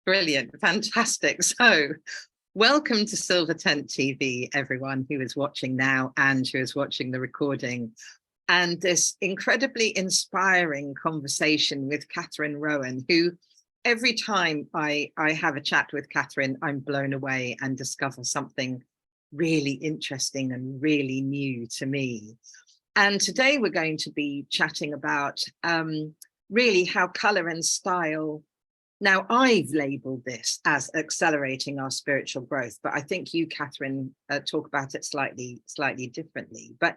Brilliant, fantastic. So welcome to Silver Tent TV, everyone who is watching now and who is watching the recording. And this incredibly inspiring conversation with Catherine Rowan, who every time I have a chat with Catherine, I'm blown away and discover something really interesting and really new to me. And today we're going to be chatting about really how colour and style. Now, I've labelled this as accelerating our spiritual growth, but I think you, Catherine, talk about it slightly differently. But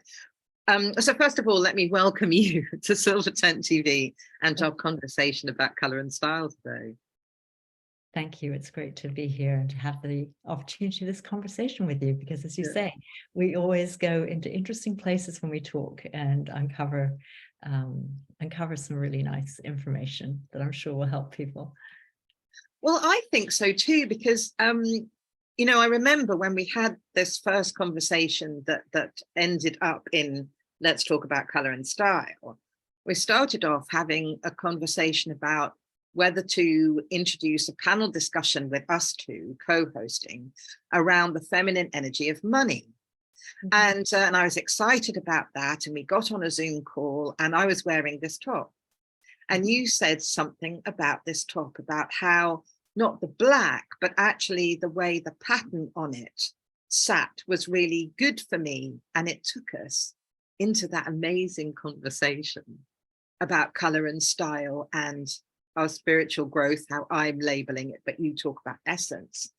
so first of all, let me welcome you to Silver Tent TV and to our conversation about colour and style today. Thank you. It's great to be here and to have the opportunity of this conversation with you, because as you say, we always go into interesting places when we talk and uncover some really nice information that I'm sure will help people. Well, I think so too, because you know, I remember when we had this first conversation that ended up in Let's Talk About Colour and Style. We started off having a conversation about whether to introduce a panel discussion with us two co-hosting around the feminine energy of money. And I was excited about that. And we got on a Zoom call and I was wearing this top. And you said something about this top, about how not the black, but actually the way the pattern on it sat was really good for me. And it took us into that amazing conversation about colour and style and our spiritual growth, how I'm labeling it, but you talk about essence.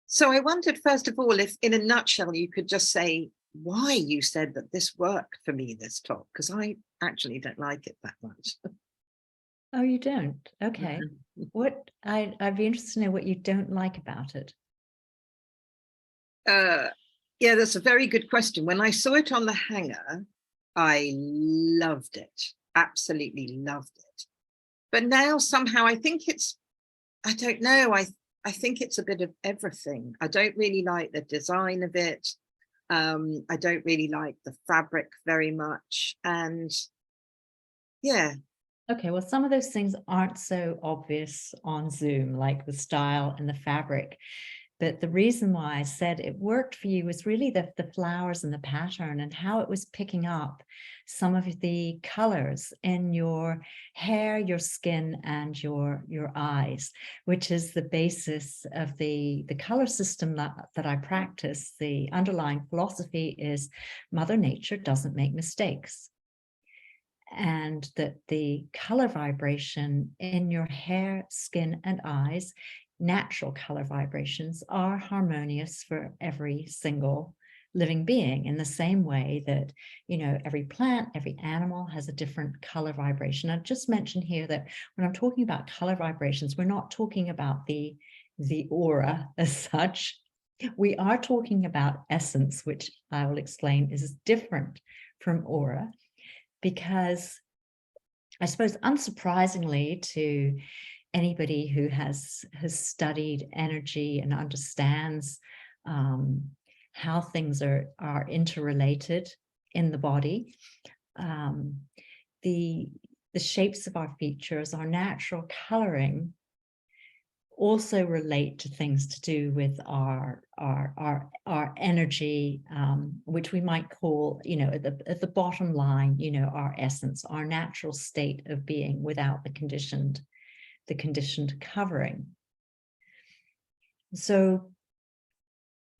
So I wondered, first of all, if in a nutshell, you could just say why you said that this worked for me, this top, because I actually don't like it that much. Oh, you don't? Okay. What I'd be interested to know what you don't like about it. Yeah, that's a very good question. When I saw it on the hanger, I loved it, absolutely loved it. But now somehow I think it's, I don't know, I think it's a bit of everything. I don't really like the design of it. I don't really like the fabric very much. And yeah. Okay, well, some of those things aren't so obvious on Zoom, like the style and the fabric. But the reason why I said it worked for you was really the flowers and the pattern and how it was picking up some of the colors in your hair, your skin, and your eyes, which is the basis of the color system that I practice. The underlying philosophy is Mother Nature doesn't make mistakes. And that the color vibration in your hair, skin, and eyes, natural color vibrations, are harmonious for every single living being, in the same way that, you know, every plant, every animal has a different color vibration. I've just mentioned here that when I'm talking about color vibrations, we're not talking about the aura as such. We are talking about essence, which I will explain is different from aura. Because I suppose, unsurprisingly to anybody who has studied energy and understands how things are interrelated in the body, the shapes of our features, our natural coloring, also relate to things to do with our energy, which we might call, you know, at the bottom line, you know, our essence, our natural state of being without the conditioned covering. So,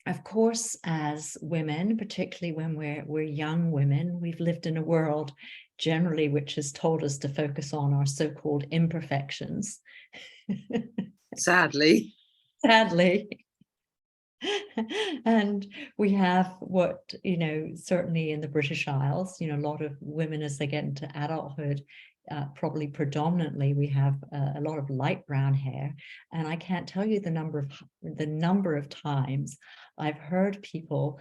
of course, as women, particularly when we're young women, we've lived in a world generally which has told us to focus on our so-called imperfections. Sadly. And we have what, you know, certainly in the British Isles, you know, a lot of women as they get into adulthood, probably predominantly we have a lot of light brown hair. And I can't tell you the number of times I've heard people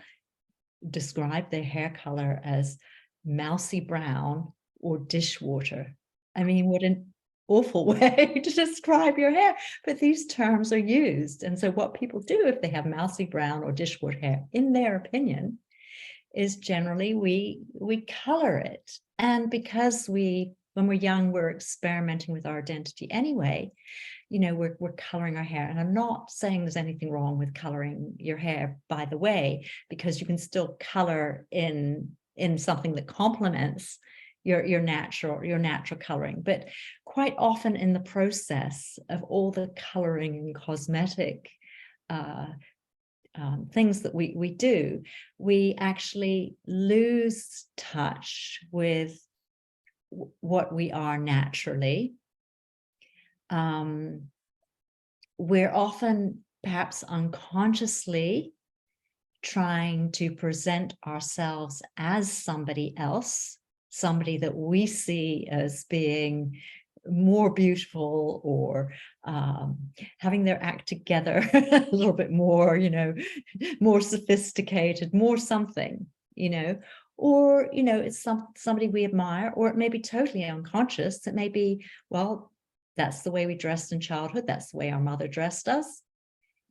describe their hair color as mousy brown or dishwater. I mean, what an awful way to describe your hair, but these terms are used. And so what people do if they have mousy brown or dishwater hair, in their opinion, is generally we color it. And because we when we're young, we're experimenting with our identity anyway. You know, we're coloring our hair. And I'm not saying there's anything wrong with coloring your hair, by the way, because you can still color in something that complements your natural coloring. But quite often in the process of all the coloring and cosmetic things that we do, we actually lose touch with what we are naturally. We're often perhaps unconsciously trying to present ourselves as somebody else, somebody that we see as being more beautiful, or having their act together a little bit more, you know, more sophisticated, more something, you know, or, you know, it's somebody we admire, or it may be totally unconscious. It may be, well, that's the way we dressed in childhood. That's the way our mother dressed us.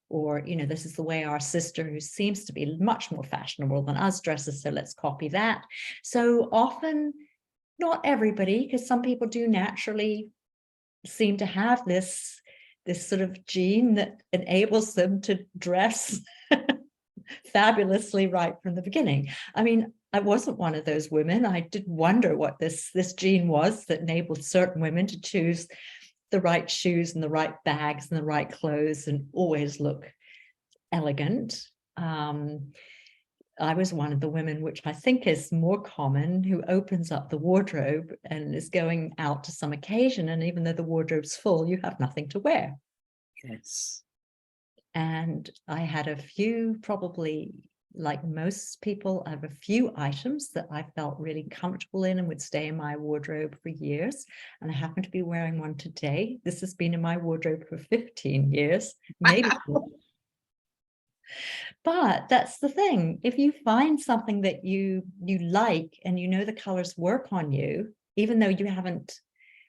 Or, you know, this is the way our sister, who seems to be much more fashionable than us, dresses, so let's copy that. So often, not everybody, because some people do naturally seem to have this sort of gene that enables them to dress fabulously right from the beginning. I mean, I wasn't one of those women. I did wonder what this gene was that enabled certain women to choose the right shoes and the right bags and the right clothes and always look elegant. I was one of the women, which I think is more common, who opens up the wardrobe and is going out to some occasion, and even though the wardrobe's full, you have nothing to wear. Yes. And I had a few, probably like most people, I have a few items that I felt really comfortable in and would stay in my wardrobe for years. And I happen to be wearing one today. This has been in my wardrobe for 15 years, maybe more. But that's the thing. If you find something that you like, and you know the colors work on you, even though you haven't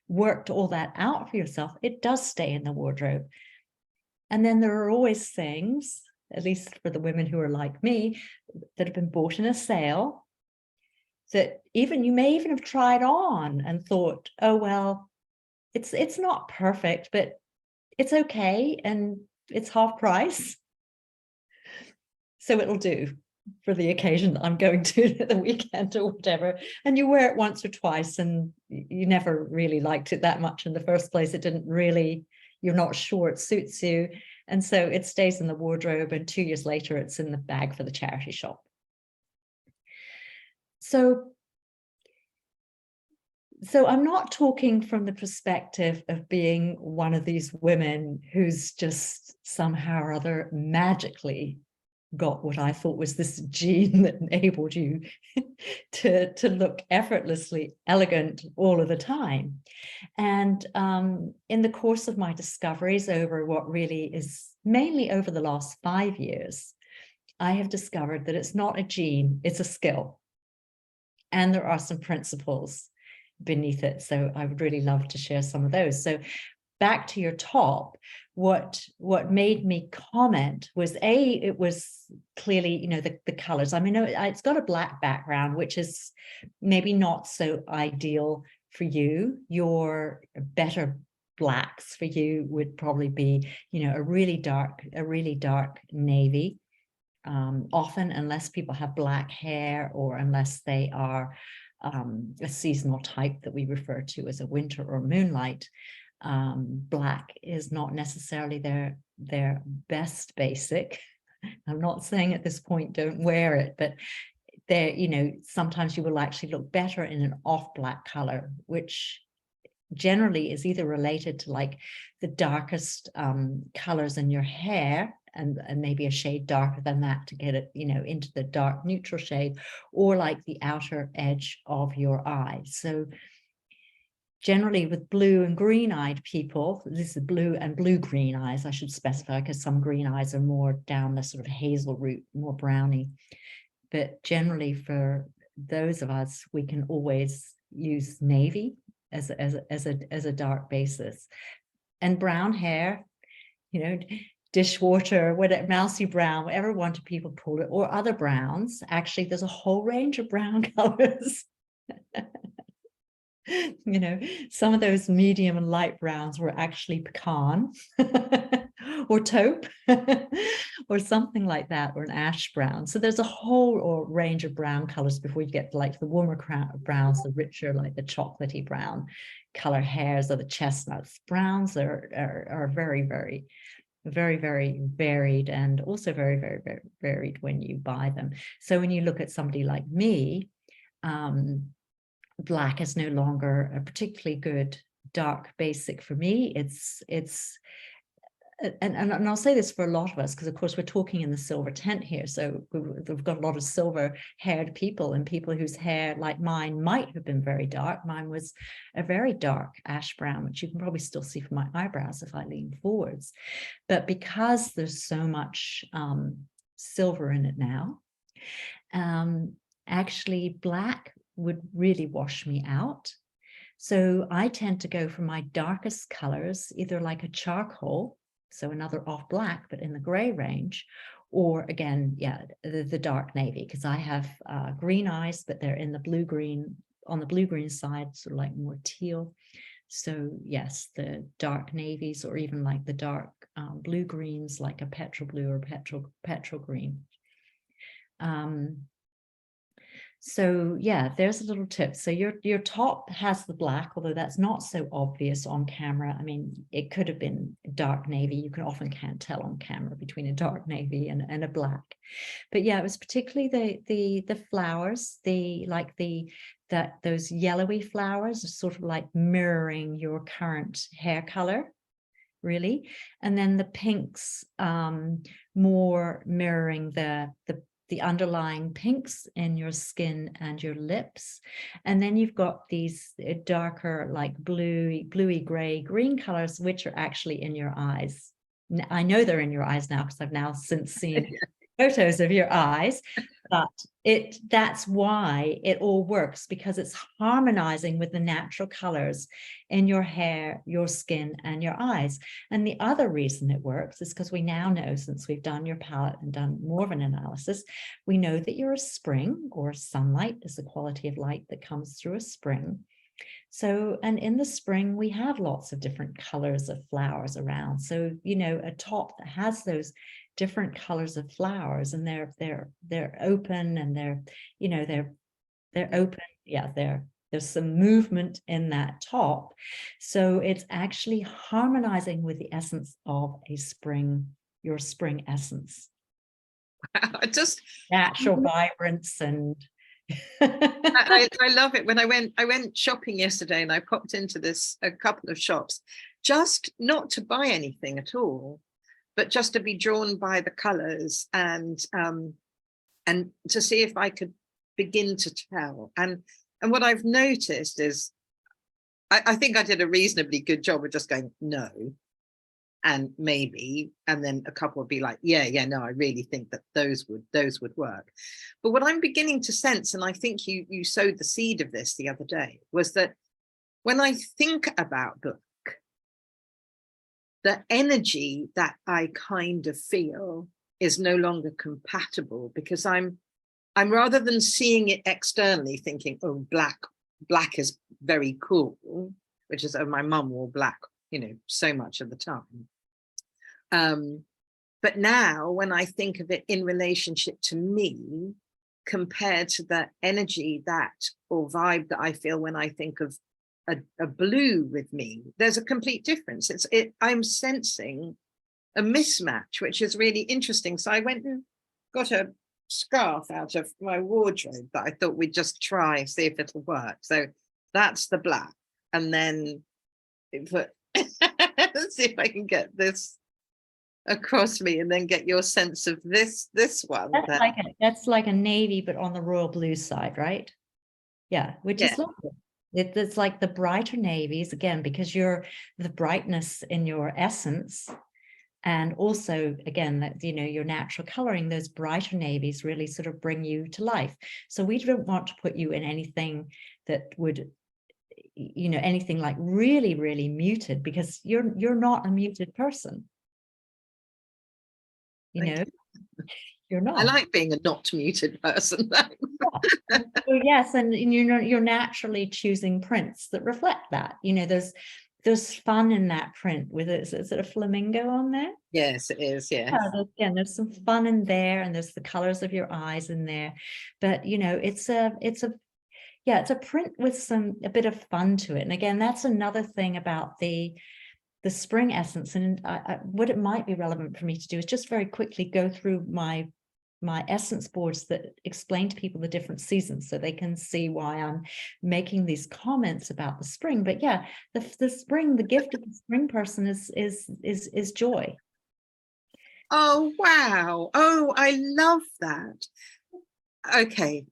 worked all that out for yourself, it does stay in the wardrobe. And then there are always things, at least for the women who are like me, that have been bought in a sale, that even you may even have tried on and thought, oh, well, it's not perfect, but it's okay, and it's half price. So it'll do for the occasion that I'm going to the weekend or whatever. And you wear it once or twice, and you never really liked it that much in the first place. It didn't really, you're not sure it suits you. And so it stays in the wardrobe, and 2 years later, it's in the bag for the charity shop. So I'm not talking from the perspective of being one of these women who's just somehow or other magically got what I thought was this gene that enabled you to look effortlessly elegant all of the time. And in the course of my discoveries over what really is mainly over the last 5 years, I have discovered that it's not a gene, it's a skill. And there are some principles beneath it. So I would really love to share some of those. So back to your top, what made me comment was, it was clearly, you know, the colors. I mean, it's got a black background, which is maybe not so ideal for you. Your better blacks for you would probably be, you know, a really dark navy. Often, unless people have black hair, or unless they are a seasonal type that we refer to as a winter or moonlight, black is not necessarily their best basic. I'm not saying at this point don't wear it, but there, you know, sometimes you will actually look better in an off black color, which generally is either related to like the darkest colors in your hair, and maybe a shade darker than that to get it, you know, into the dark neutral shade, or like the outer edge of your eye. So generally with blue and green eyed people, this is blue and blue-green eyes, I should specify, because some green eyes are more down the sort of hazel route, more browny. But generally for those of us, we can always use navy as a dark basis. And brown hair, you know, dishwater, whatever, mousy brown, whatever one to people call it, or other browns. Actually, there's a whole range of brown colors. You know, some of those medium and light browns were actually pecan or taupe or something like that, or an ash brown. So there's a whole range of brown colors before you get to like the warmer browns, the richer, like the chocolatey brown color hairs, or the chestnuts. Browns are very, very, very, very varied, and also very, very, very varied when you buy them. So when you look at somebody like me, black is no longer a particularly good dark basic for me. And I'll say this for a lot of us, because of course we're talking in the silver tent here. So we've got a lot of silver haired people, and people whose hair, like mine, might have been very dark. Mine was a very dark ash brown, which you can probably still see from my eyebrows if I lean forwards. But because there's so much silver in it now, actually black would really wash me out. So I tend to go for my darkest colors, either like a charcoal, so another off black, but in the gray range, or again, yeah, the dark navy, because I have green eyes, but they're in the blue-green, on the blue-green side, sort of like more teal. So yes, the dark navies, or even like the dark blue-greens, like a petrol blue or petrol green. So yeah, there's a little tip. So your top has the black, although that's not so obvious on camera. I mean, it could have been dark navy. You can't tell on camera between a dark navy and a black. But yeah, it was particularly the flowers, those yellowy flowers are sort of like mirroring your current hair color, really. And then the pinks, more mirroring the underlying pinks in your skin and your lips. And then you've got these darker, like bluey gray green colors, which are actually in your eyes. I know they're in your eyes now, because I've now since seen photos of your eyes, but that's why it all works, because it's harmonizing with the natural colors in your hair, your skin, and your eyes. And the other reason it works is because we now know, since we've done your palette and done more of an analysis, we know that you're a spring, or sunlight is the quality of light that comes through a spring. So, and in the spring, we have lots of different colors of flowers around. So, you know, a top that has those different colors of flowers, and they're open, and they're open. Yeah, there's some movement in that top. So it's actually harmonizing with the essence of a spring, your spring essence. Just natural vibrance and I love it. When I went shopping yesterday, and I popped into a couple of shops, just not to buy anything at all, but just to be drawn by the colors, and to see if I could begin to tell. And what I've noticed is, I think I did a reasonably good job of just going no and maybe, and then a couple would be like, yeah, no, I really think that those would work. But what I'm beginning to sense, and I think you sowed the seed of this the other day, was that when I think about black, the energy that I kind of feel is no longer compatible, because I'm rather than seeing it externally thinking, oh, black is very cool, which is, oh, my mum wore black, so much of the time. But now when I think of it in relationship to me, compared to the energy or vibe that I feel when I think of a blue with me, there's a complete difference. I'm sensing a mismatch, which is really interesting. So I went and got a scarf out of my wardrobe that I thought we'd just try, see if it'll work. So that's the black. And then let's see if I can get this across me, and then get your sense of this one. That's like a navy, but on the royal blue side, right? Yeah, which is lovely. It's like the brighter navies, again, because you're the brightness in your essence. And also, again, that, your natural coloring, those brighter navies really sort of bring you to life. So we don't want to put you in anything that would, anything like really, really muted, because you're not a muted person. You're I not. like being a not muted person. Yeah. So yes, and you're naturally choosing prints that reflect that. There's fun in that print with it. Is it a flamingo on there? Yes, it is. Yes. Yeah, again, there's some fun in there, and there's the colors of your eyes in there. But it's a print with a bit of fun to it. And again, that's another thing about the spring essence. And what it might be relevant for me to do is just very quickly go through my essence boards that explain to people the different seasons, so they can see why I'm making these comments about the spring. But yeah, the spring, the gift of the spring person is joy. Oh, wow. Oh, I love that. Okay,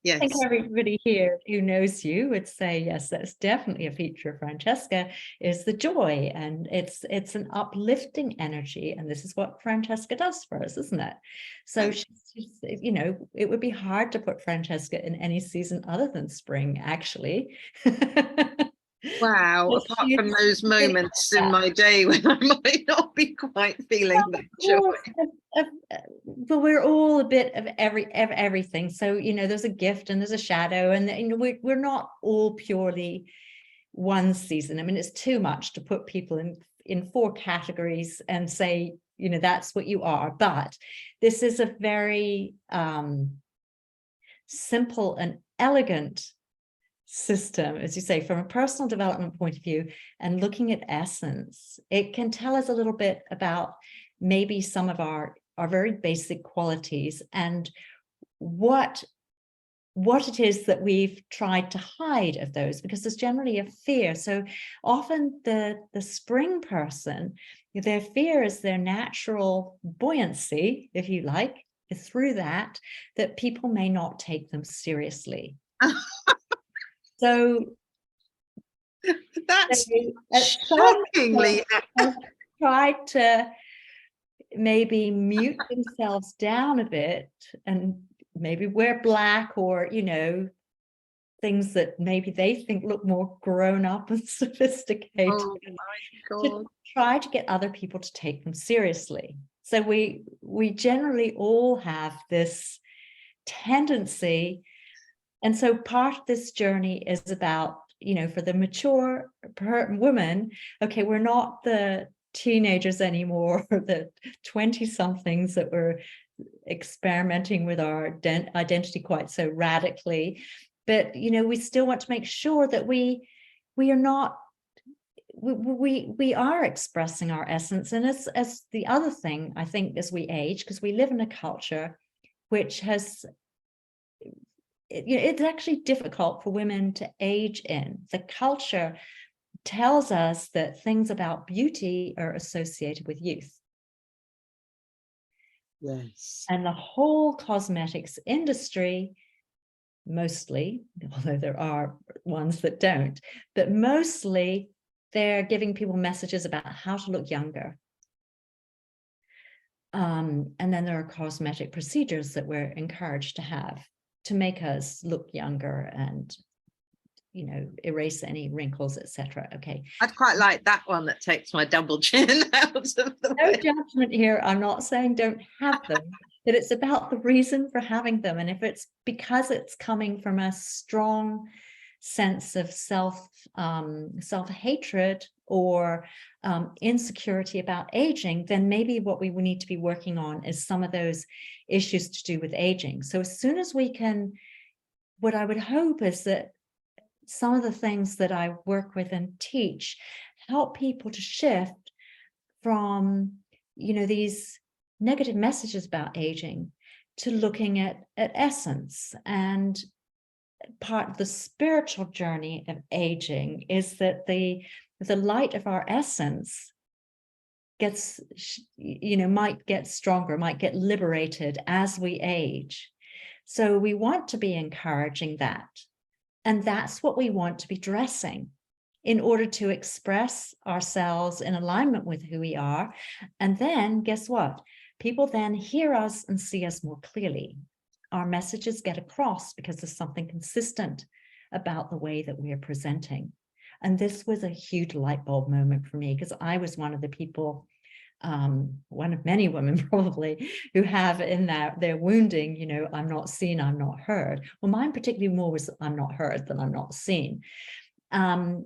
yes. I think everybody here who knows you would say, yes, that's definitely a feature of Francesca, is the joy. And it's an uplifting energy. And this is what Francesca does for us, isn't it? So she's, it would be hard to put Francesca in any season other than spring, actually. Wow, apart from those moments in my day when I might not be quite feeling that joy. But we're all a bit of everything. So, there's a gift and there's a shadow, and we're not all purely one season. I mean, it's too much to put people in 4 categories and say, that's what you are. But this is a very simple and elegant system, as you say, from a personal development point of view, and looking at essence. It can tell us a little bit about maybe some of our very basic qualities, and what it is that we've tried to hide of those, because there's generally a fear. So often the spring person, their fear is their natural buoyancy, if you like, through that people may not take them seriously. So that's shockingly tried to maybe mute themselves down a bit and maybe wear black, or things that maybe they think look more grown up and sophisticated. Oh my God. To try to get other people to take them seriously. So we generally all have this tendency. And so part of this journey is about, for the mature woman, okay, we're not the teenagers anymore, or the 20-somethings that were experimenting with our identity quite so radically. But, we still want to make sure that we are not, we are expressing our essence. And as the other thing, I think, as we age, because we live in a culture which has, it's actually difficult for women to age in. The culture tells us that things about beauty are associated with youth. Yes. And the whole cosmetics industry, mostly, although there are ones that don't, but mostly they're giving people messages about how to look younger. And then there are cosmetic procedures that we're encouraged to have to make us look younger and, erase any wrinkles, etc. Okay. I'd quite like that one that takes my double chin out of the way. No judgment here. I'm not saying don't have them, but it's about the reason for having them. And if it's because it's coming from a strong sense of self-hatred or insecurity about aging, then maybe what we need to be working on is some of those issues to do with aging. So as soon as we can, what I would hope is that some of the things that I work with and teach help people to shift from, these negative messages about aging to looking at essence. And part of the spiritual journey of aging is that the light of our essence gets, might get stronger, might get liberated as we age. So we want to be encouraging that. And that's what we want to be dressing in order to express ourselves in alignment with who we are. And then guess what? People then hear us and see us more clearly. Our messages get across because there's something consistent about the way that we are presenting. And this was a huge light bulb moment for me, because I was one of the people one of many women probably who have in their wounding, you know, I'm not seen, I'm not heard. Well, mine particularly more was I'm not heard than I'm not seen. And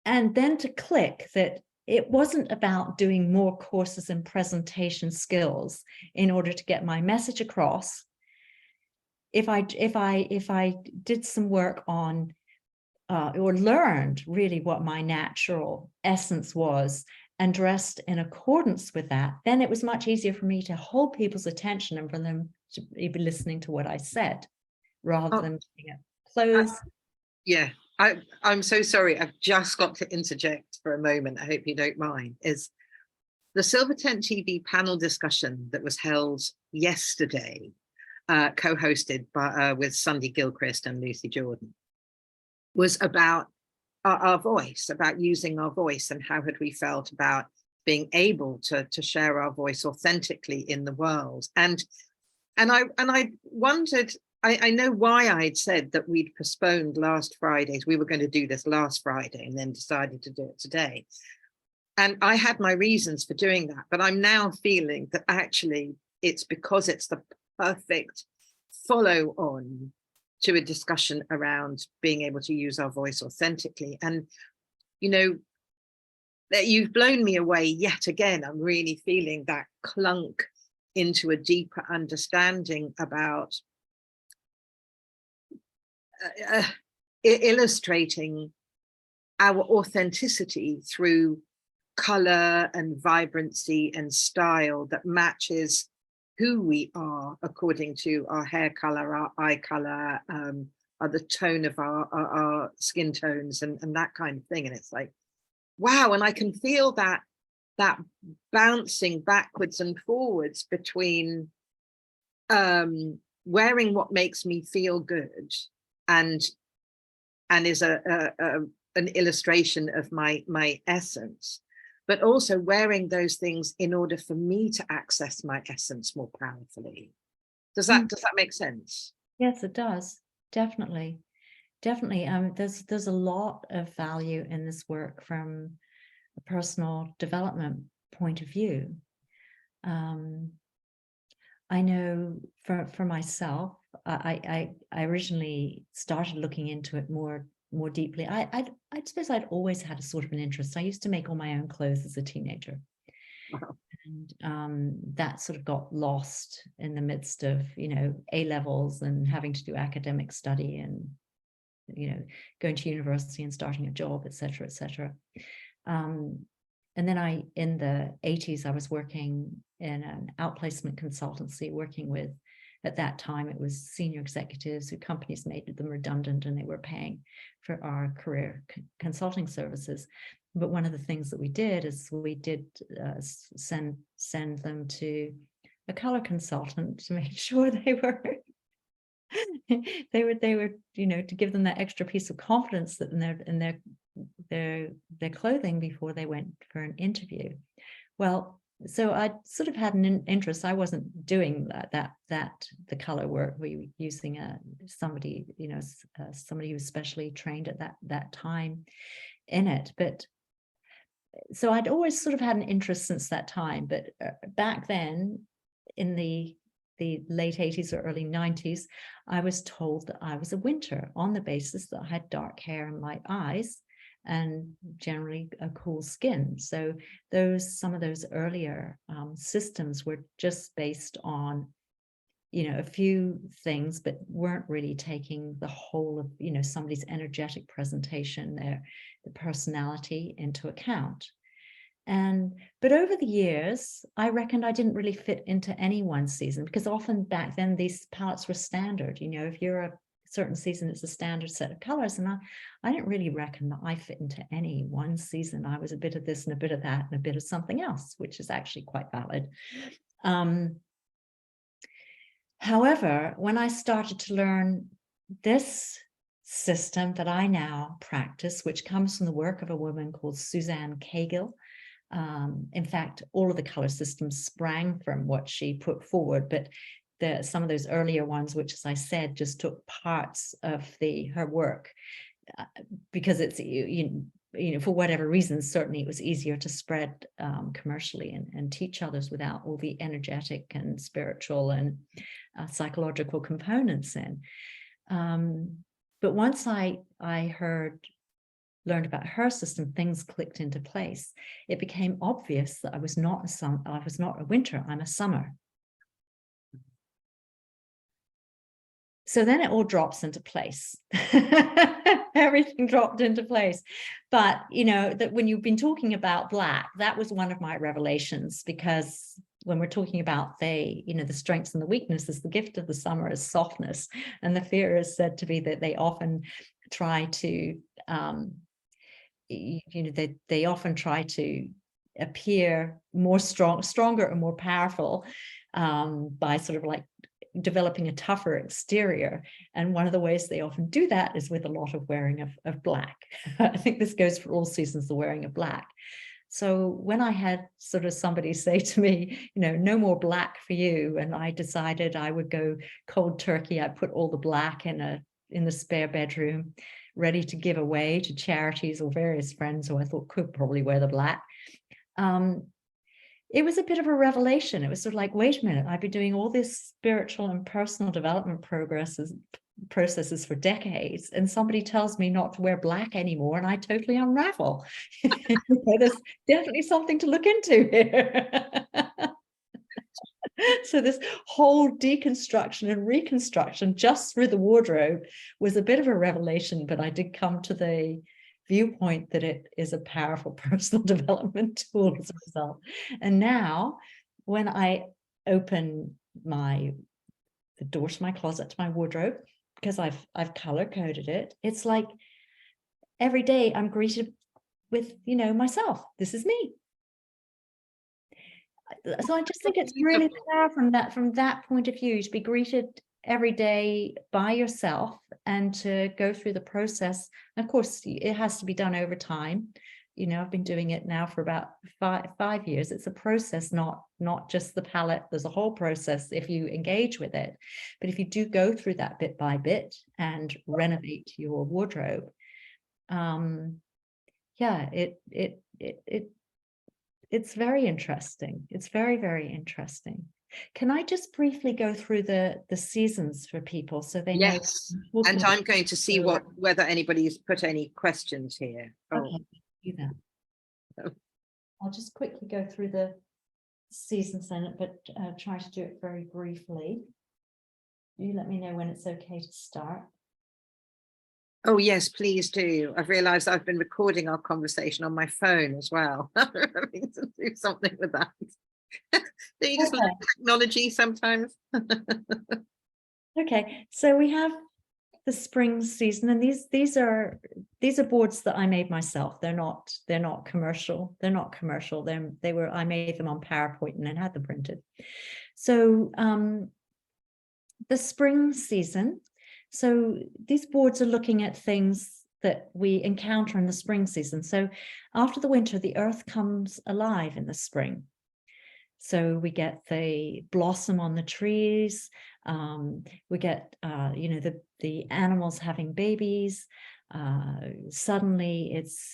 then to click that it wasn't about doing more courses in presentation skills in order to get my message across. If I did some work on or learned really what my natural essence was and dressed in accordance with that, then it was much easier for me to hold people's attention and for them to be listening to what I said rather than clothes. Yeah, I'm so sorry. I've just got to interject for a moment. I hope you don't mind. Is the Silvertent TV panel discussion that was held yesterday, co-hosted by with Sunday Gilchrist and Lucy Jordan, was about our voice, about using our voice, and how had we felt about being able to share our voice authentically in the world. And I wondered, I know why I'd said that we'd postponed last Friday's. We were going to do this last Friday and then decided to do it today. And I had my reasons for doing that, but I'm now feeling that actually it's because it's the perfect follow on to a discussion around being able to use our voice authentically. And, you know, that you've blown me away yet again. I'm really feeling that clunk into a deeper understanding about illustrating our authenticity through color and vibrancy and style that matches who we are according to our hair color, our eye color, the tone of our skin tones and that kind of thing. And it's like, wow. And I can feel that bouncing backwards and forwards between wearing what makes me feel good and is an illustration of my essence, but also wearing those things in order for me to access my essence more powerfully. Does that make sense? Yes, it does. Definitely. There's a lot of value in this work from a personal development point of view. I know for myself, I originally started looking into it more deeply. I suppose I'd always had a sort of an interest. I used to make all my own clothes as a teenager. Wow. And that sort of got lost in the midst of, you know, A levels and having to do academic study and, you know, going to university and starting a job, et cetera, et cetera. And then in the 80s, I was working in an outplacement consultancy, working with, at that time, it was senior executives who companies made them redundant and they were paying for our career consulting services. But one of the things that we did is we did send them to a color consultant to make sure they were they were, you know, to give them that extra piece of confidence that in their clothing before they went for an interview. Well, so I sort of had an interest. I wasn't doing the color work. We were using somebody, you know, somebody who was specially trained at that time in it. But so I'd always sort of had an interest since that time. But back then, in the late 80s or early 90s, I was told that I was a winter on the basis that I had dark hair and light eyes and generally a cool skin. So some of those earlier systems were just based on, you know, a few things, but weren't really taking the whole of, you know, somebody's energetic presentation, the personality into account. But over the years, I reckoned I didn't really fit into any one season, because often back then these palettes were standard. You know, if you're a certain season, it's a standard set of colors. And I didn't really reckon that I fit into any one season. I was a bit of this and a bit of that and a bit of something else, which is actually quite valid. However, when I started to learn this system that I now practice, which comes from the work of a woman called Suzanne Cagill. In fact, all of the color systems sprang from what she put forward, but some of those earlier ones, which, as I said, just took parts of her work, because it's for whatever reasons, certainly it was easier to spread commercially and teach others without all the energetic and spiritual and psychological components in. But once I learned about her system, things clicked into place. It became obvious that I was not a winter, I'm a summer. So then it all drops into place. Everything dropped into place. But, that when you've been talking about black, that was one of my revelations, because when we're talking about the strengths and the weaknesses, the gift of the summer is softness. And the fear is said to be that they often try to, they often try to appear more stronger and more powerful by sort of like developing a tougher exterior. And one of the ways they often do that is with a lot of wearing of black. I think this goes for all seasons, the wearing of black. So when I had sort of somebody say to me, no more black for you, and I decided I would go cold turkey, I put all the black in the spare bedroom, ready to give away to charities or various friends who I thought could probably wear the black. It was a bit of a revelation. It was sort of like, wait a minute, I've been doing all this spiritual and personal development processes for decades, and somebody tells me not to wear black anymore, and I totally unravel. There's definitely something to look into here. So this whole deconstruction and reconstruction just through the wardrobe was a bit of a revelation, but I did come to the viewpoint that it is a powerful personal development tool as a result. And now when I open the door to my closet, to my wardrobe, because I've color coded it, it's like every day I'm greeted with, myself. This is me. So I just think it's really powerful from that point of view, to be greeted every day by yourself and to go through the process. And of course, it has to be done over time. I've been doing it now for about five years. It's a process, not just the palette. There's a whole process if you engage with it. But if you do go through that bit by bit and renovate your wardrobe, it's very interesting. It's very, very interesting. Can I just briefly go through the seasons for people so they know? Yes, and I'm going to see whether anybody's put any questions here. Okay, do that. Oh. I'll just quickly go through the seasons then, but try to do it very briefly. You let me know when it's okay to start. Oh, yes, please do. I've realized I've been recording our conversation on my phone as well. I'm having to do something with that. Do you just learn technology sometimes? Okay, so we have the spring season, and these are boards that I made myself. They're not commercial. They're not commercial. I made them on PowerPoint and then had them printed. So the spring season. So these boards are looking at things that we encounter in the spring season. So after the winter, the earth comes alive in the spring. So we get the blossom on the trees. We get, the animals having babies. Suddenly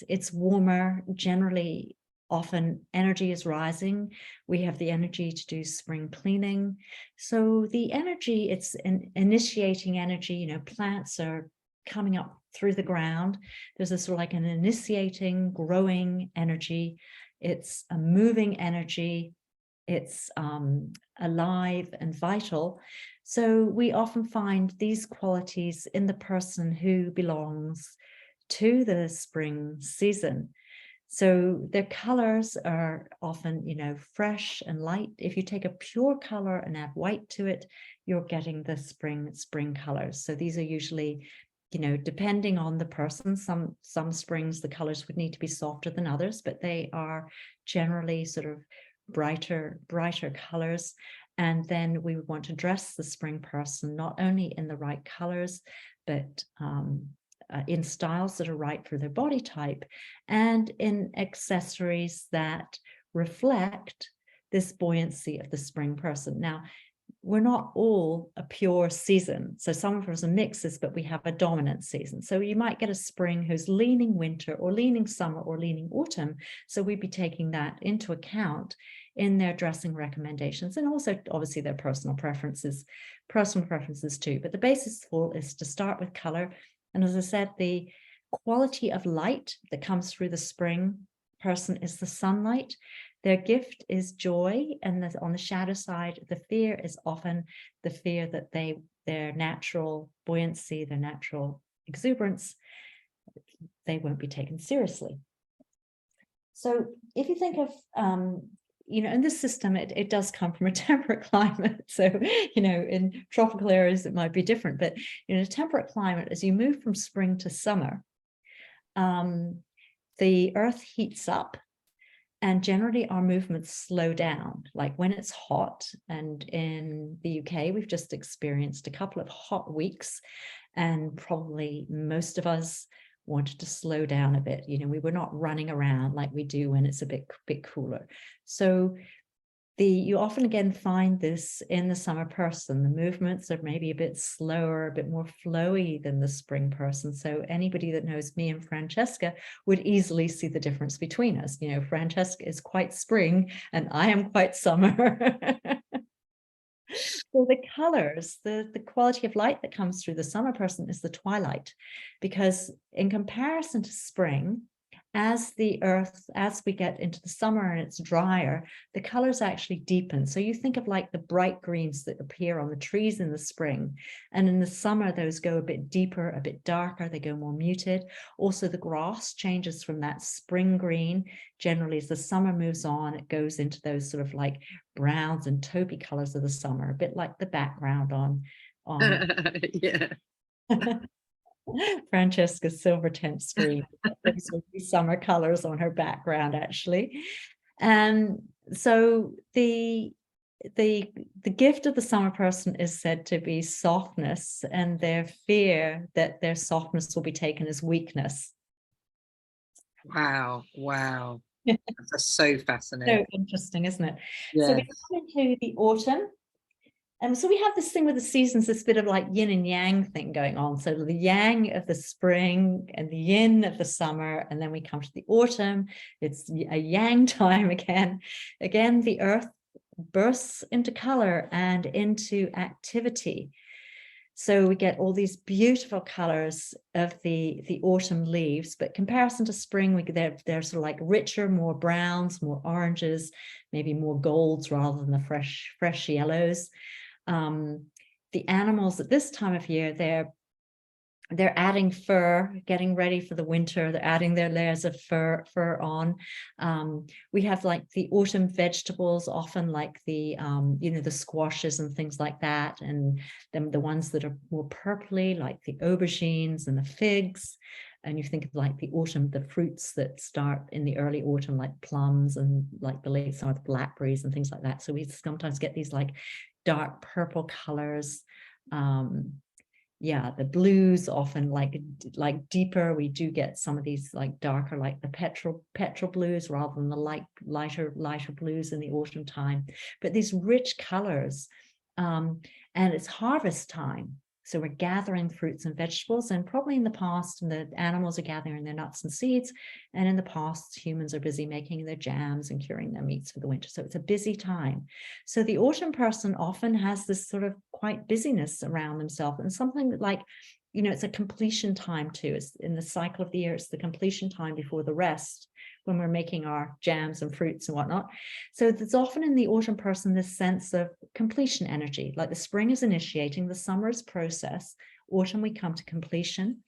it's warmer. Generally, often energy is rising. We have the energy to do spring cleaning. So the energy, it's an initiating energy. Plants are coming up through the ground. There's a sort of like an initiating, growing energy. It's a moving energy. It's alive and vital. So we often find these qualities in the person who belongs to the spring season. So their colors are often, fresh and light. If you take a pure color and add white to it, you're getting the spring colors. So these are usually, depending on the person, some springs, the colors would need to be softer than others, but they are generally sort of brighter colors. And then we would want to dress the spring person not only in the right colors, but in styles that are right for their body type, and in accessories that reflect this buoyancy of the spring person. Now, we're not all a pure season. So some of us are mixes, but we have a dominant season. So you might get a spring who's leaning winter or leaning summer or leaning autumn. So we'd be taking that into account in their dressing recommendations, and also obviously their personal preferences too. But the basis for is to start with color. And as I said, the quality of light that comes through the spring person is the sunlight. Their gift is joy, and on the shadow side, the fear is often the fear that their natural buoyancy, their natural exuberance, they won't be taken seriously. So if you think of, in this system, it does come from a temperate climate. So, in tropical areas, it might be different, but in a temperate climate, as you move from spring to summer, the earth heats up, and generally our movements slow down. Like when it's hot, and in the UK, we've just experienced a couple of hot weeks, and probably most of us wanted to slow down a bit. We were not running around like we do when it's a bit cooler. So you often again find this in the summer person. The movements are maybe a bit slower, a bit more flowy than the spring person. So anybody that knows me and Francesca would easily see the difference between us. Francesca is quite spring and I am quite summer. So the colors, the quality of light that comes through the summer person is the twilight, because in comparison to spring, as we get into the summer and it's drier, the colors actually deepen. So you think of like the bright greens that appear on the trees in the spring, and in the summer those go a bit deeper, a bit darker, they go more muted. Also the grass changes from that spring green. Generally, as the summer moves on, it goes into those sort of like browns and taupey colors of the summer, a bit like the background on yeah. Francesca's silver tent screen. Those would be summer colors on her background, actually. And so the gift of the summer person is said to be softness, and their fear that their softness will be taken as weakness. Wow. That's so fascinating. So interesting, isn't it? Yes. So we come into the autumn. And so we have this thing with the seasons, this bit of like yin and yang thing going on. So the yang of the spring and the yin of the summer, and then we come to the autumn. It's a yang time again. Again, the earth bursts into color and into activity. So we get all these beautiful colors of the autumn leaves, but comparison to spring, they're sort of like richer, more browns, more oranges, maybe more golds rather than the fresh yellows. The animals at this time of year, they're adding fur, getting ready for the winter. They're adding their layers of fur on. We have like the autumn vegetables, often like the squashes and things like that, and the ones that are more purpley, like the aubergines and the figs. And you think of like the autumn, the fruits that start in the early autumn, like plums, and like the late summer, the blackberries and things like that. So we sometimes get these like dark purple colors. The blues often like deeper. We do get some of these like darker, like the petrol blues rather than the lighter blues in the autumn time. But these rich colors, and it's harvest time. So we're gathering fruits and vegetables, and probably in the past, the animals are gathering their nuts and seeds, and in the past, humans are busy making their jams and curing their meats for the winter. So it's a busy time. So the autumn person often has this sort of quite busyness around themselves, and something that like, it's a completion time too. It's in the cycle of the year, it's the completion time before the rest, when we're making our jams and fruits and whatnot. So there's often in the autumn person this sense of completion energy, like the spring is initiating, the summer is process, autumn we come to completion.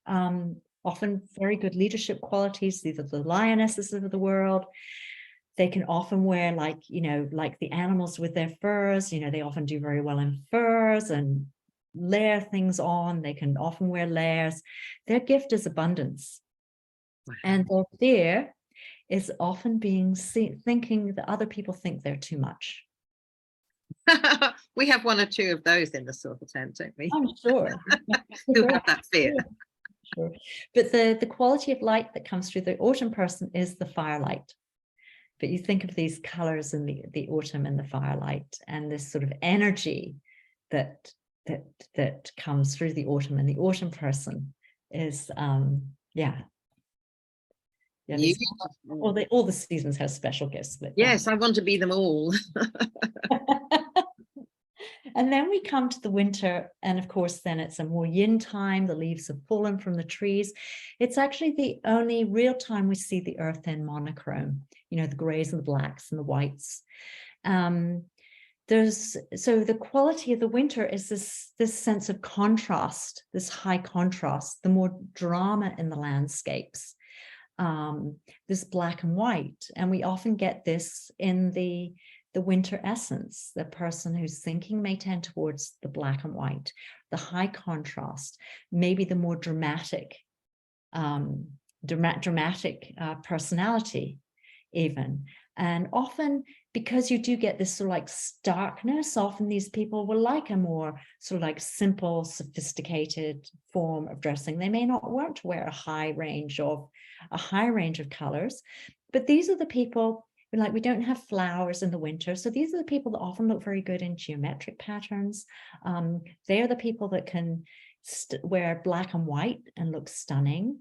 Often very good leadership qualities. These are the lionesses of the world. They can often wear like the animals with their furs, they often do very well in furs and layer things on. They can often wear layers. Their gift is abundance. And their fear is often thinking that other people think they're too much. We have one or two of those in the silver tent, don't we? I'm sure. Who have that fear. Sure. But the quality of light that comes through the autumn person is the firelight. but you think of these colors in the autumn and the firelight, and this sort of energy that comes through the autumn, and the autumn person is all the seasons have special gifts. But yes, I want to be them all. And then we come to the winter, and of course then it's a more yin time. The leaves have fallen from the trees. It's actually the only real time we see the earth in monochrome, you know, the grays and the blacks and the whites. So the quality of the winter is this sense of contrast, this high contrast, the more drama in the landscapes, this black and white. And we often get this in the winter essence. The person who's thinking may tend towards the black and white, the high contrast, maybe the more dramatic personality even. And often, because you do get this sort of like starkness, often these people will like a more sort of like simple, sophisticated form of dressing. They may not want to wear a high range of colors, but these are the people who, like, we don't have flowers in the winter. So these are the people that often look very good in geometric patterns. They are the people that can wear black and white and look stunning.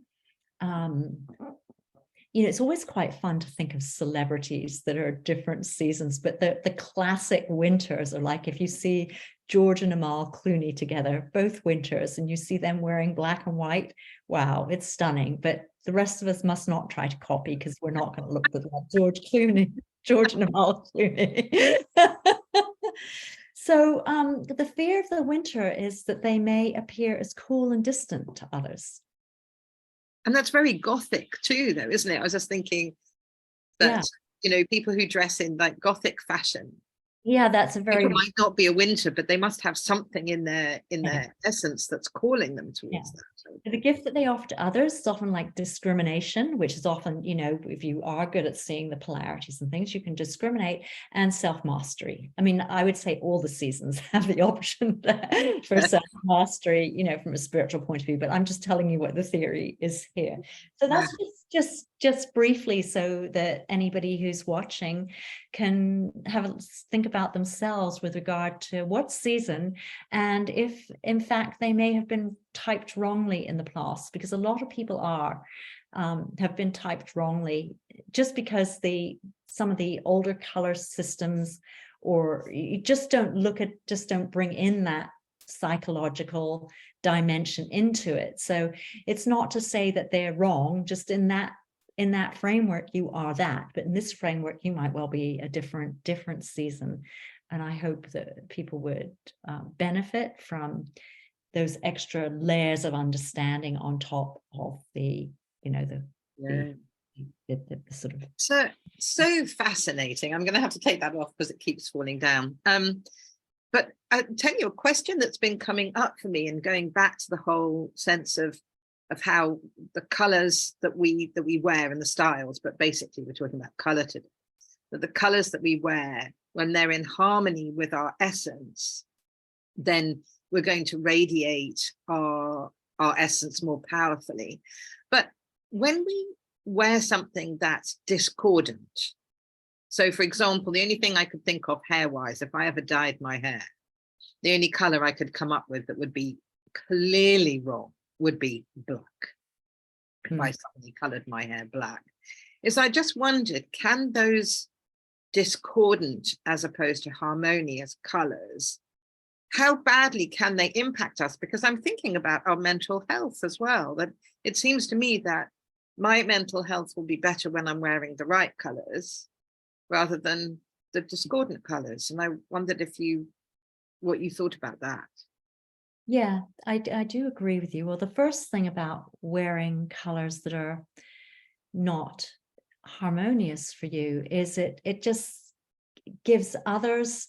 You know, it's always quite fun to think of celebrities that are different seasons, but the classic winters are like, if you see George and Amal Clooney together, both winters, and you see them wearing black and white, wow, it's stunning. But the rest of us must not try to copy, because we're not going to look like George and Amal Clooney. So the fear of the winter is that they may appear as cool and distant to others. And that's very Gothic too, though, isn't it? I was just thinking that, you know, people who dress in like Gothic fashion. Yeah, that's a very. It might not be a winter, but they must have something in their essence that's calling them towards that. The gift that they offer to others is often like discrimination, which is often, you know, if you are good at seeing the polarities and things, you can discriminate, and self-mastery. I mean, I would say all the seasons have the option for self-mastery, you know, from a spiritual point of view, but I'm just telling you what the theory is here. So that's just briefly, so that anybody who's watching can think about themselves with regard to what season, and if in fact they may have been typed wrongly in the past, because a lot of people have been typed wrongly just because some of the older color systems, or you just don't bring in that psychological dimension into it. So it's not to say that they're wrong, just in that framework you are that, but in this framework you might well be a different season. And I hope that people would benefit from those extra layers of understanding on top of the sort of. So fascinating. I'm going to have to take that off because it keeps falling down. But I'll tell you a question that's been coming up for me, and going back to the whole sense of how the colors that we wear and the styles, but basically we're talking about color today. That the colors that we wear, when they're in harmony with our essence, then we're going to radiate our essence more powerfully. But when we wear something that's discordant, so for example, the only thing I could think of hair-wise, if I ever dyed my hair, the only color I could come up with that would be clearly wrong would be black. If I suddenly colored my hair black, is I just wondered, can those discordant as opposed to harmonious colors, how badly can they impact us? Because I'm thinking about our mental health as well, that it seems to me that my mental health will be better when I'm wearing the right colors rather than the discordant colors. And I wondered what you thought about that. Yeah, I do agree with you. Well, the first thing about wearing colors that are not harmonious for you is it just gives others,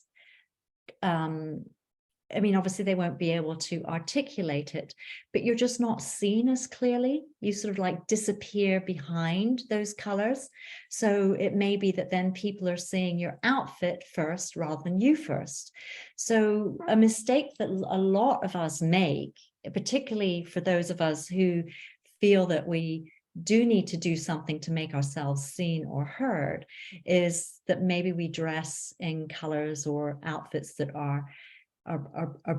I mean, obviously they won't be able to articulate it, but you're just not seen as clearly. You sort of like disappear behind those colors. So it may be that then people are seeing your outfit first rather than you first. So a mistake that a lot of us make, particularly for those of us who feel that we do need to do something to make ourselves seen or heard is that maybe we dress in colors or outfits that are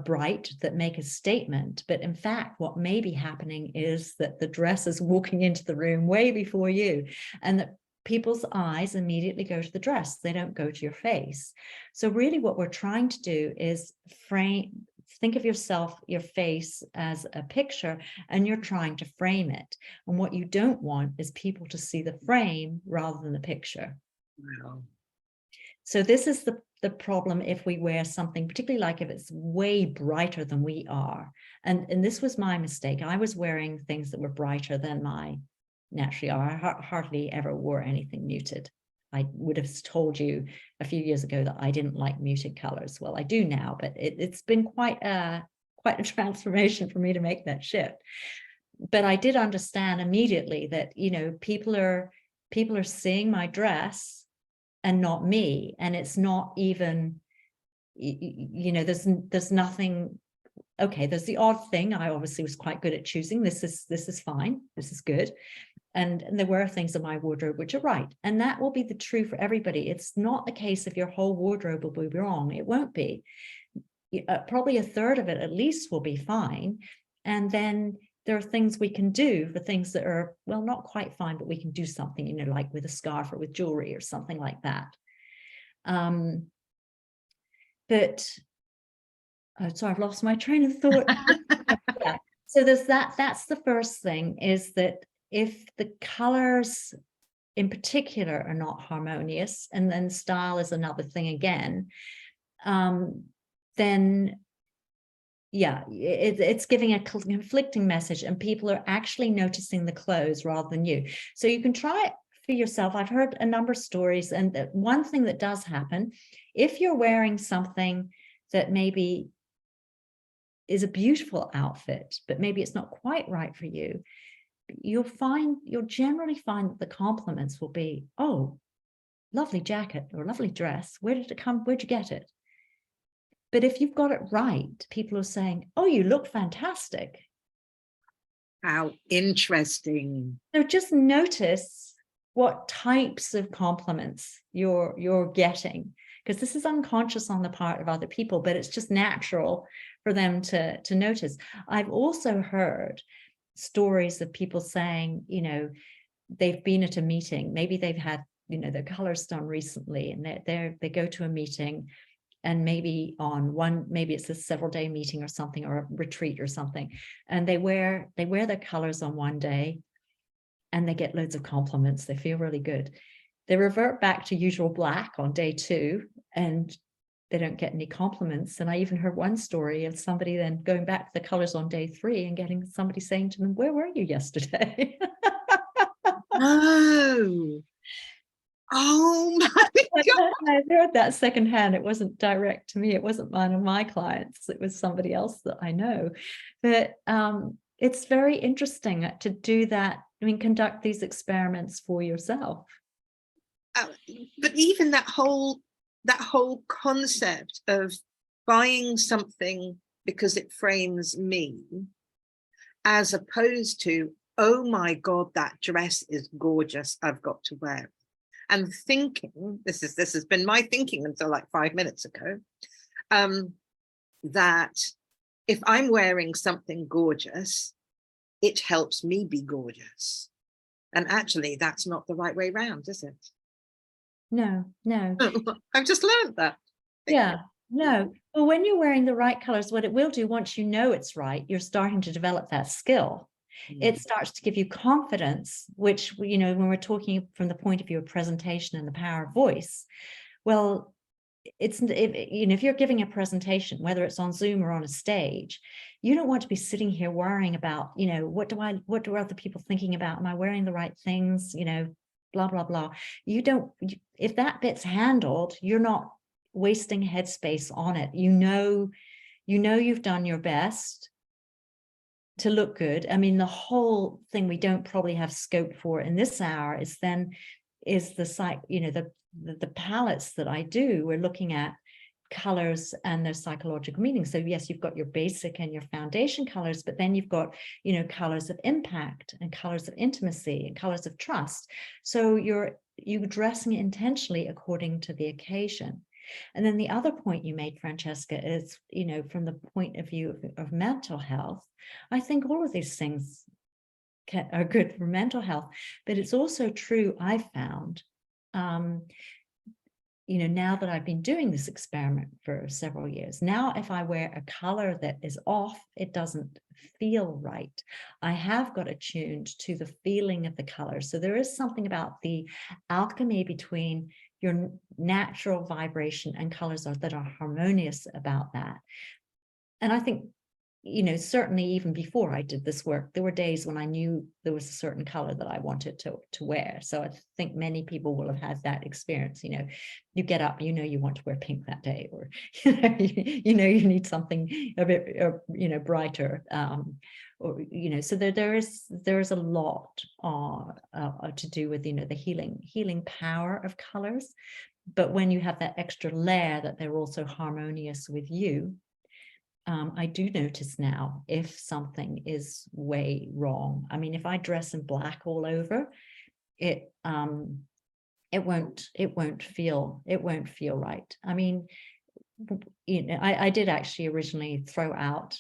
bright, that make a statement. But in fact, what may be happening is that the dress is walking into the room way before you, and that people's eyes immediately go to the dress. They don't go to your face. So really what we're trying to do is think of yourself, your face, as a picture, and you're trying to frame it. And what you don't want is people to see the frame rather than the picture. Wow. So this is the problem if we wear something, particularly like if it's way brighter than we are. And this was my mistake. I was wearing things that were brighter than my naturally are. I hardly ever wore anything muted. I would have told you a few years ago that I didn't like muted colors. Well, I do now, but it's been quite a transformation for me to make that shift. But I did understand immediately that, you know, people are seeing my dress and not me. And it's not even, you know, there's nothing. Okay, there's the odd thing. I obviously was quite good at choosing. This is fine. This is good. And there were things in my wardrobe which are right. And that will be the true for everybody. It's not the case if your whole wardrobe will be wrong. It won't be. Probably a third of it at least will be fine. And then there are things we can do for things that are, well, not quite fine, but we can do something, you know, like with a scarf or with jewelry or something like that. But oh, sorry, I've lost my train of thought. Yeah. So there's that's the first thing, is that if the colors in particular are not harmonious, and then style is another thing again, then yeah, it's giving a conflicting message, and people are actually noticing the clothes rather than you. So you can try it for yourself. I've heard a number of stories, and one thing that does happen, if you're wearing something that maybe is a beautiful outfit, but maybe it's not quite right for you, you'll generally find that the compliments will be, oh, lovely jacket or lovely dress. Where did it come? Where'd you get it? But if you've got it right, people are saying, oh, you look fantastic. How interesting. So just notice what types of compliments you're getting, because this is unconscious on the part of other people, but it's just natural for them to notice. I've also heard stories of people saying, you know, they've been at a meeting, maybe they've had, you know, their colors done recently, and they go to a meeting, and maybe it's a several day meeting or something, or a retreat or something, and they wear their colors on one day, and they get loads of compliments. They feel really good. They revert back to usual black on day 2, and they don't get any compliments. And I even heard one story of somebody then going back to the colors on day 3 and getting somebody saying to them, where were you yesterday? Oh. Oh my God. I heard that secondhand. It wasn't direct to me. It wasn't one of my clients. It was somebody else that I know. But it's very interesting to do that. I mean, conduct these experiments for yourself. But even that whole concept of buying something because it frames me, as opposed to, oh my God, that dress is gorgeous, I've got to wear it. And thinking, this has been my thinking until like 5 minutes ago, that if I'm wearing something gorgeous, it helps me be gorgeous. And actually, that's not the right way around, is it? No. I've just learned that. Yeah, no. Well, when you're wearing the right colors, what it will do, once you know it's right, you're starting to develop that skill. It starts to give you confidence, which, you know, when we're talking from the point of view of presentation and the power of voice, well, if you're giving a presentation, whether it's on Zoom or on a stage, you don't want to be sitting here worrying about, you know, what do other people thinking about? Am I wearing the right things? You know, blah, blah, blah. If that bit's handled, you're not wasting headspace on it. You know, you've done your best to look good. I mean, the whole thing we don't probably have scope for in this hour is the site, you know, the palettes that I do. We're looking at colors and their psychological meaning. So yes, you've got your basic and your foundation colors, but then you've got, you know, colors of impact and colors of intimacy and colors of trust. So you're dressing intentionally according to the occasion. And then the other point you made, Francesca, is, you know, from the point of view of mental health, I think all of these things are good for mental health, but it's also true, I've found, you know, now that I've been doing this experiment for several years, now if I wear a color that is off, it doesn't feel right. I have got attuned to the feeling of the color. So there is something about the alchemy between your natural vibration and colors that are harmonious about that. And I think, you know, certainly even before I did this work, there were days when I knew there was a certain color that I wanted to wear. So I think many people will have had that experience. You know, you get up, you know, you want to wear pink that day, or you know, you need something a bit, you know, brighter, or, you know, so there is a lot to do with, you know, the healing power of colors. But when you have that extra layer that they're also harmonious with you, I do notice now if something is way wrong. I mean, if I dress in black all over, it won't feel right. I mean, you know, I did actually originally throw out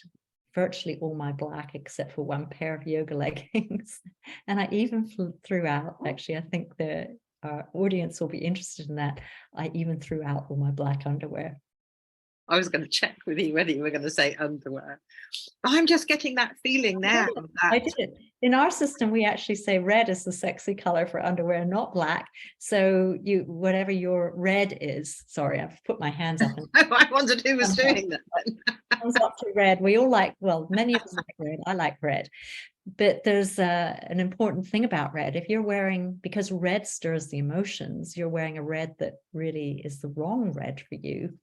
virtually all my black except for one pair of yoga leggings, and I even threw out, actually, I think the audience will be interested in that, I even threw out all my black underwear. I was going to check with you whether you were going to say underwear. I'm just getting that feeling now. I did it. In our system, we actually say red is the sexy color for underwear, not black. So whatever your red is, sorry, I've put my hands up. I wondered who was doing that. Hands up to red. We all like, well, many of us like red. I like red. But there's an important thing about red. If you're wearing, because red stirs the emotions, you're wearing a red that really is the wrong red for you.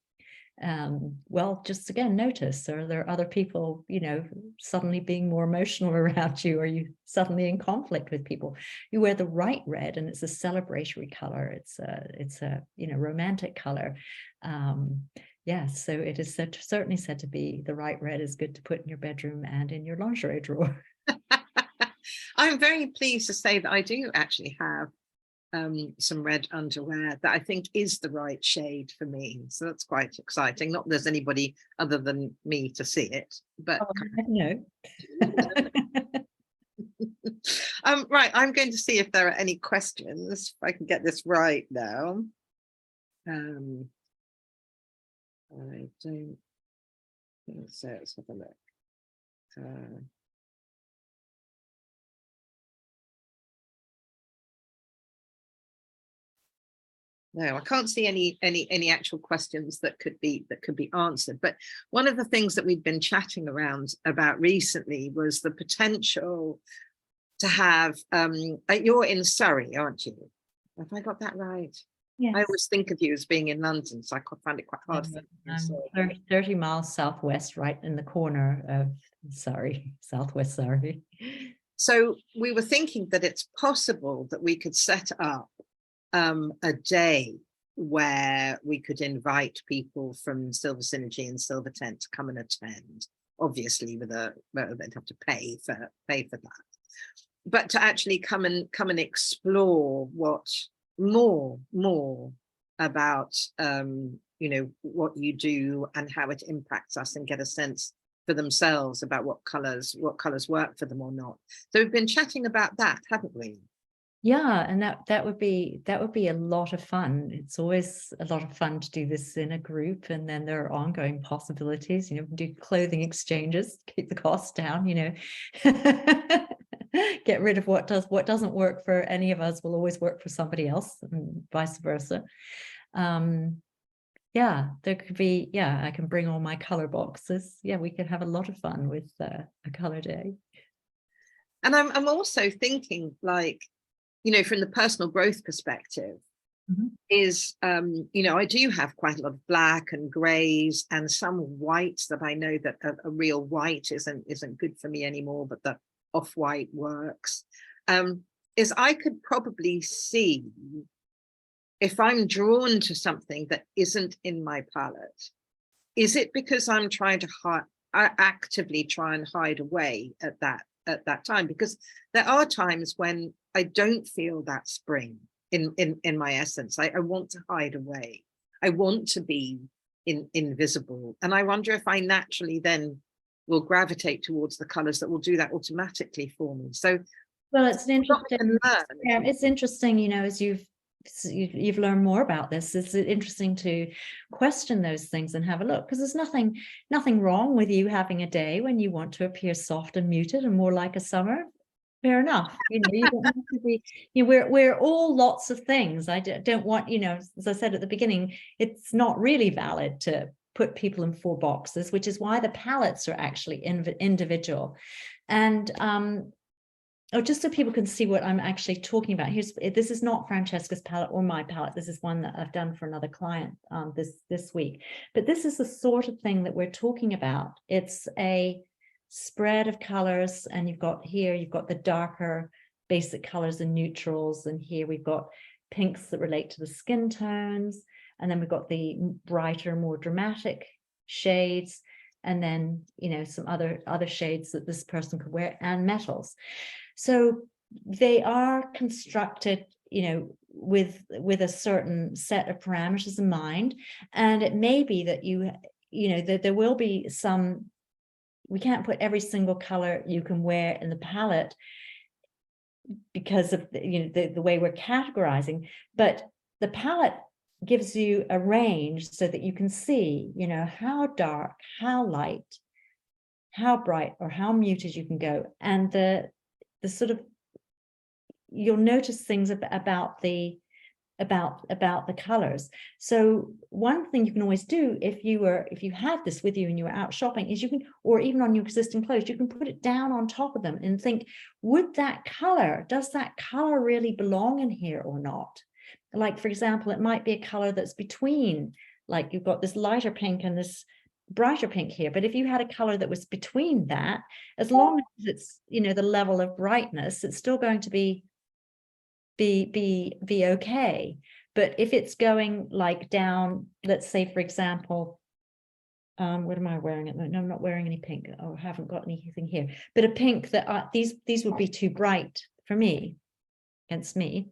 Well, just again, notice, are there other people, you know, suddenly being more emotional around you? Are you suddenly in conflict with people? You wear the right red, and it's a celebratory color. It's a you know, romantic color. Yes, so it is certainly said to be the right red is good to put in your bedroom and in your lingerie drawer. I'm very pleased to say that I do actually have some red underwear that I think is the right shade for me. So that's quite exciting. Not that there's anybody other than me to see it, but no. Right, I'm going to see if there are any questions, if I can get this right now. I don't think so. Let's have a look. No, I can't see any actual questions that could be answered. But one of the things that we've been chatting around about recently was the potential to have. You're in Surrey, aren't you? Have I got that right? Yes. I always think of you as being in London, so I find it quite hard. I'm 30 miles southwest, right in the corner of Surrey, southwest Surrey. So we were thinking that it's possible that we could set up a day where we could invite people from Silver Synergy and Silver Tent to come and attend, obviously with they'd have to pay for that, but to actually come and explore what more about you know, what you do and how it impacts us, and get a sense for themselves about what colors work for them or not. So we've been chatting about that, haven't we? Yeah, and that would be a lot of fun. It's always a lot of fun to do this in a group, and then there are ongoing possibilities. You know, do clothing exchanges, keep the costs down. You know, get rid of what doesn't work for any of us will always work for somebody else, and vice versa. Yeah, there could be. Yeah, I can bring all my color boxes. Yeah, we could have a lot of fun with a color day. And I'm also thinking, like, you know, from the personal growth perspective, is, you know, I do have quite a lot of black and grays and some whites that I know that a real white isn't good for me anymore, but the off-white works. Is I could probably see if I'm drawn to something that isn't in my palette, is it because I'm trying to I actively try and hide away at that time? Because there are times when I don't feel that spring in my essence. I want to hide away. I want to be invisible. And I wonder if I naturally then will gravitate towards the colors that will do that automatically for me. So, well, it's interesting, you know, as you've learned more about this, it's interesting to question those things and have a look, because there's nothing wrong with you having a day when you want to appear soft and muted and more like a summer. Fair enough. You know, you don't have to be, you know, we're all lots of things. I don't want, you know, as I said at the beginning, it's not really valid to put people in 4 boxes, which is why the palettes are actually individual. And just so people can see what I'm actually talking about, this is not Francesca's palette or my palette. This is one that I've done for another client this week. But this is the sort of thing that we're talking about. It's a spread of colors, and you've got the darker basic colors and neutrals, and here we've got pinks that relate to the skin tones, and then we've got the brighter, more dramatic shades, and then, you know, some other shades that this person could wear, and metals. So they are constructed, you know, with a certain set of parameters in mind. And it may be that you know, that there will be some, we can't put every single color you can wear in the palette because of the way we're categorizing, but the palette gives you a range so that you can see, you know, how dark, how light, how bright, or how muted you can go. And the sort of, you'll notice things about the colors. So one thing you can always do, if you had this with you and you were out shopping, is you can, or even on your existing clothes, you can put it down on top of them and think, does that color really belong in here or not? Like, for example, it might be a color that's between, like you've got this lighter pink and this brighter pink here, but if you had a color that was between that, as long as it's, you know, the level of brightness, it's still going to be okay. But if it's going like down, let's say, for example, what am I wearing at the moment? No, I'm not wearing any pink. Oh, I haven't got anything here, but a pink that these would be too bright for me, against me.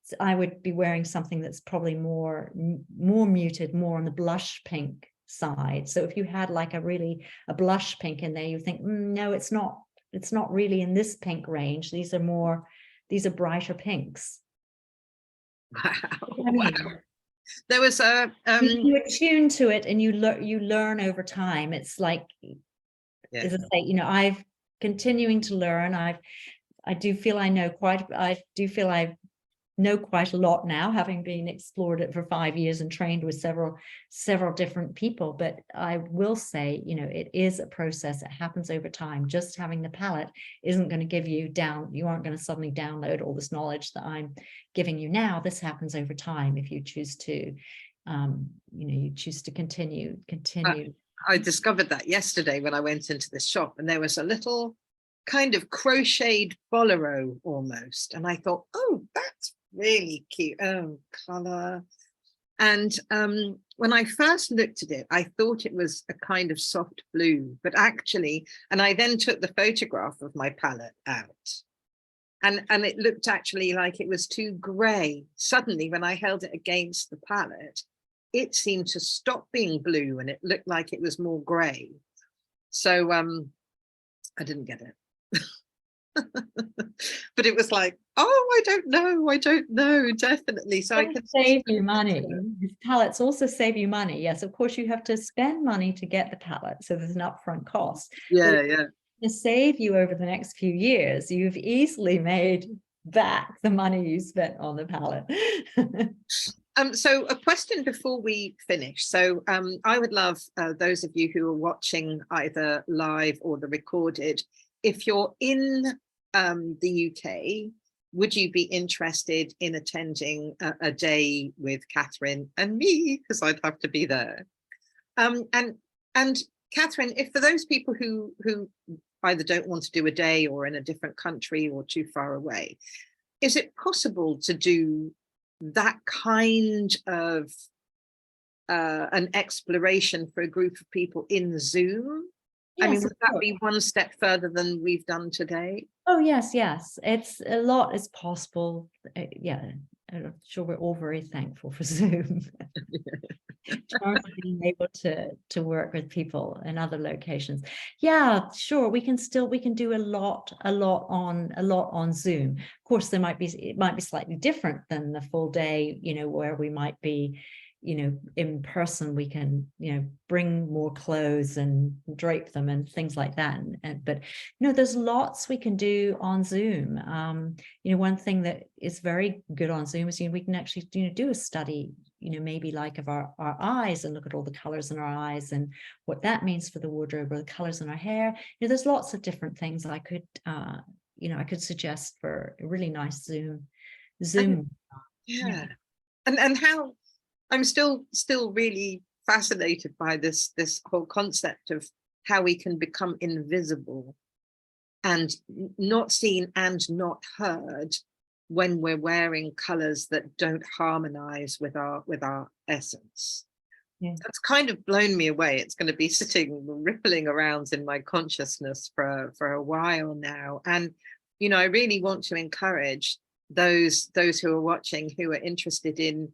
So I would be wearing something that's probably more muted, more on the blush pink side. So if you had like a blush pink in there, you think, no, it's not really in this pink range. These are brighter pinks. Wow. Wow. There was a you attune to it, and you learn over time. It's like, as I say, you know, I've continuing to learn. I do feel I know quite a lot now, having been explored it for 5 years and trained with several different people. But I will say, you know, it is a process. It happens over time. Just having the palette isn't going to give you you aren't going to suddenly download all this knowledge that I'm giving you now. This happens over time if you choose to, you choose to continue. I discovered that yesterday when I went into the shop, and there was a little kind of crocheted bolero almost, and I thought, oh, that's really cute. Oh, color. And when I first looked at it, I thought it was a kind of soft blue, but actually, and I then took the photograph of my palette out, and it looked actually like it was too gray. Suddenly, when I held it against the palette, it seemed to stop being blue, and it looked like it was more gray. So I didn't get it. But it was like, oh, I don't know, definitely. So I can save you money. Palettes also save you money. Yes, of course, you have to spend money to get the palette, so there's an upfront cost. Yeah. To save you over the next few years, you've easily made back the money you spent on the palette. So a question before we finish. So I would love those of you who are watching either live or the recorded, if you're in the UK, would you be interested in attending a day with Catherine and me? Because I'd have to be there. And Catherine, if for those people who either don't want to do a day or in a different country or too far away, is it possible to do that kind of an exploration for a group of people in Zoom? I mean, Yes, would of that course. be one step further than we've done today? Oh, yes, yes. It's a lot is possible. Yeah, I'm sure we're all very thankful for Zoom in terms of being able to work with people in other locations. Yeah, sure. We can do a lot on Zoom. Of course, it might be slightly different than the full day, where we might be, in person. We can, bring more clothes and drape them and things like that. But there's lots we can do on Zoom. One thing that is very good on Zoom is we can actually do a study, maybe like of our eyes, and look at all the colors in our eyes and what that means for the wardrobe, or the colors in our hair. There's lots of different things I could suggest for a really nice Zoom. And, Yeah. yeah. And how I'm still really fascinated by this whole concept of how we can become invisible and not seen and not heard when we're wearing colors that don't harmonize with our essence. Yeah. That's kind of blown me away. It's going to be sitting rippling around in my consciousness for a while now. And I really want to encourage those who are watching, who are interested in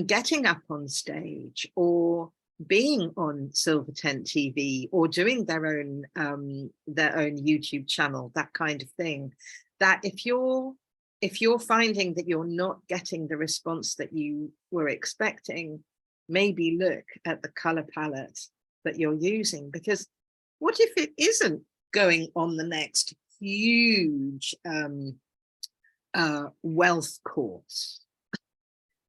getting up on stage, or being on Silver Tent TV, or doing their own YouTube channel, that kind of thing, that if you're finding that you're not getting the response that you were expecting, maybe look at the color palette that you're using, because what if it isn't going on the next huge wealth course?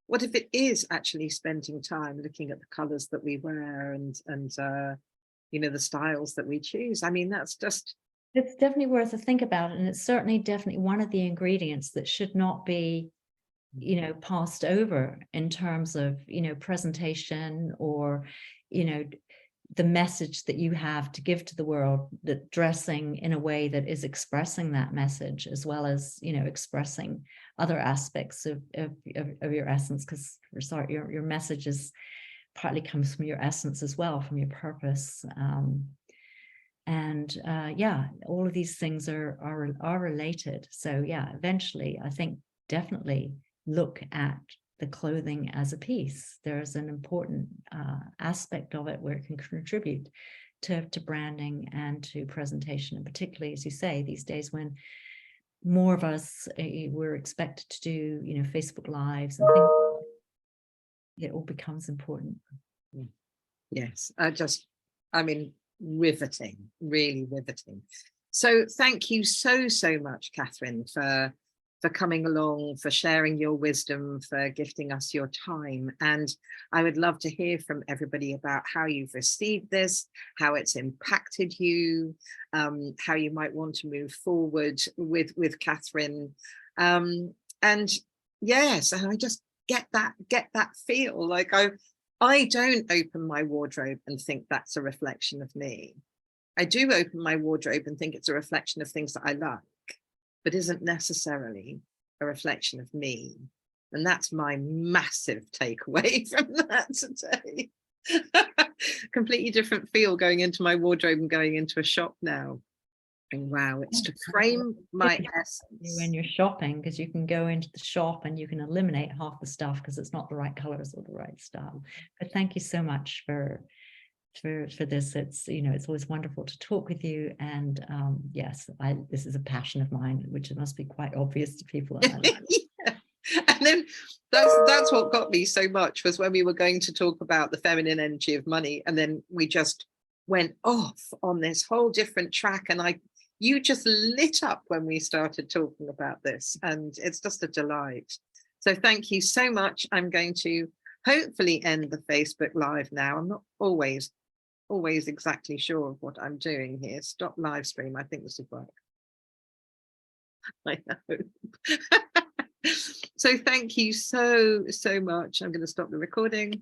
What if it is actually spending time looking at the colors that we wear and the styles that we choose? I mean, that's just, it's definitely worth a think about, and it's certainly definitely one of the ingredients that should not be passed over in terms of presentation, or the message that you have to give to the world, that dressing in a way that is expressing that message, as well as expressing other aspects of your essence, because your message is partly comes from your essence as well, from your purpose. Yeah, all of these things are related. So yeah, eventually I think definitely look at the clothing as a piece. There's an important aspect of it where it can contribute to branding and to presentation, and particularly, as you say, these days when more of us we're expected to do Facebook Lives and things, it all becomes important. yes, I mean, riveting, really riveting. So thank you so much, Catherine, for coming along, for sharing your wisdom, for gifting us your time. And I would love to hear from everybody about how you've received this, how it's impacted you, how you might want to move forward with Catherine. And yes, and I just get that feel like I don't open my wardrobe and think that's a reflection of me. I do open my wardrobe and think it's a reflection of things that I like, but isn't necessarily a reflection of me. And that's my massive takeaway from that today. Completely different feel going into my wardrobe and going into a shop now. And wow, it's to frame my essence. When you're shopping, because you can go into the shop and you can eliminate half the stuff because it's not the right colors or the right style. But thank you so much for this. It's it's always wonderful to talk with you, and yes, this is a passion of mine, which must be quite obvious to people. Yeah. And then that's what got me so much, was when we were going to talk about the feminine energy of money, and then we just went off on this whole different track, and you just lit up when we started talking about this, and it's just a delight. So thank you so much. I'm going to hopefully end the Facebook Live now. I'm not always exactly sure of what I'm doing here. Stop live stream. I think this would work. I know. So thank you so much. I'm going to stop the recording.